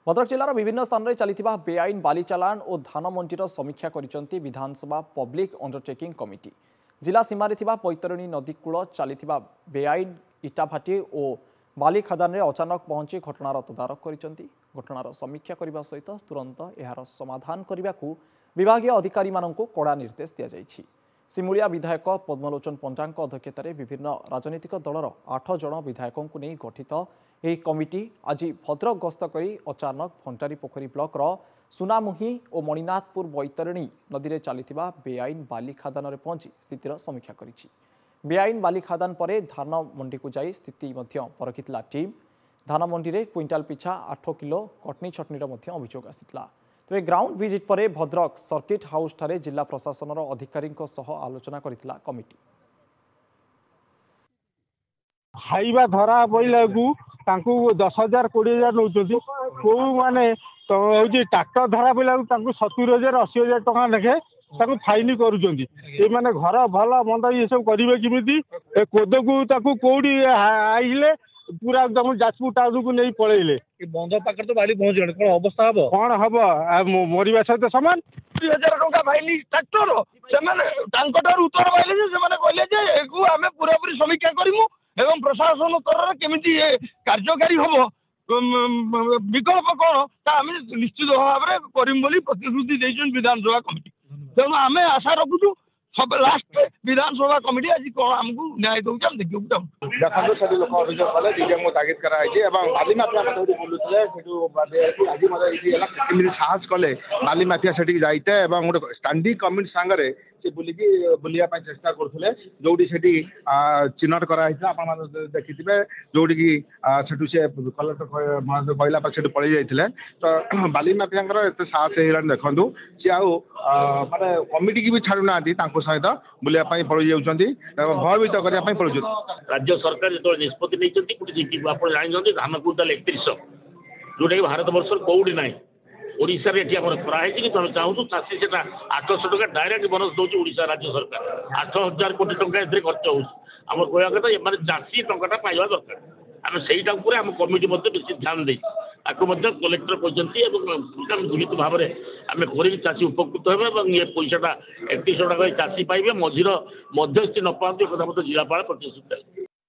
भद्रक जिलार विभिन्न स्थान में चलता बेआईन बाली चालाण और धान मंडीर समीक्षा कर विधानसभा पब्लिक अंडरटेकिंग कमिटी। जिला सीमार बैतरणी नदीकूल चलता बेआईन इटाभाटी और बाली खादान में अचानक पहुंची घटनार तदारख कर घटनार समीक्षा करने सहित तुरंत यार समाधान करने को विभागीय अधिकारी कड़ा निर्देश दि जाएगी। सिमुलिया विधायक पद्मलोचन पंजा अध्यक्षतार विभिन्न राजनीतिक दलर 8 जन विधायकों को नहीं गठित यह कमिटी आज भद्रक गस्त कर अचानक भंडारी पोखरी ब्लॉकर सुनामुही और मणिनाथपुर बैतरणी नदी में चलता बेआईन बाली खादान में पहुंची स्थितिर समीक्षा करिछि। बेआईन बाली खादान पर धान मंडी को जाई स्थिति परखिला टीम। धान मंडी में क्विंटाल पिछा 8 किलो कटनी छटनीर अभियोग आसाला। तेज ग्राउंड विजिट पर भद्रक सर्किट हाउस ठारे जिला प्रशासन अधिकारी आलोचना करथिला कमिटी। खाइबा धरा पड़ा को 10,000 20,000 नौ कौ मैंने तो हूँ ट्राक्टर धरा पड़ा 70,000 80,000 टका लेखे फाइन कर घर भल मंद ये सब करेंगे किमी कोद को कौटी आइले पूरा एकदम जाजपुर टाउन को नहीं पलैले बंध पाखे तो बाली पहुंच कौन अवस्था हम कौन हम मरवा सहित सामान 2,000 टका फाइन ट्राक्टर से उत्तर पाइले कहले आम पूरा पूरी समीक्षा करूँ एवं प्रशासन स्तर में केमी कार्यकारी हम विकल्प कौन आम निश्चित भाव में करूँ प्रतिश्रुति देते विधानसभा कमिटी। तेणु आम आशा रखुचु सब लास्ट विधानसभा कमिटी आज कौन आमको न्याय दूसरे हम देखा चाहूँ। देखो से लोक अभियोग कले डीजे को तागिद कराई बाली माफिया बुलूले आज साहस कले बाली माफिया से जाइते गोटे स्टांडिंग कमिटी सांगे से बुलिकी बुलिया चेष्टा करते जो चिन्हट कराई देखी जोटी से कलेक्टर कहला से पलि जाते तो बाली माफिया एत साहस है देखूँ सी माने कमिटी की भी छाड़ूना सहित बुलिया पलि जाऊँगी भयभीत करने पलि। राज्य सरकार जो निष्पत्ति नहीं आप जानते धान क्विंटाल 3100 जोटा कि भारत वर्ष कौटी ना ओडिशा रे एठी कराई कि तुम चाहूँ चाषी से 800 टका डायरेक्ट बोनस दौर ओडिशा राज्य सरकार 8,000 कोटी टका ए खर्च होम कहवा कथा चाषी टंका पाइबा दरकार आम से आम कमिटी बेस ध्यान दे कलेक्टर कहते निहित भाव में आम कर चाषी उपकृत हो ये पैसाटा 3100 टका चाषी पाइबे मझीर मध्यस्थी न पाते कथा जिलापाल प्रतिश्रुति।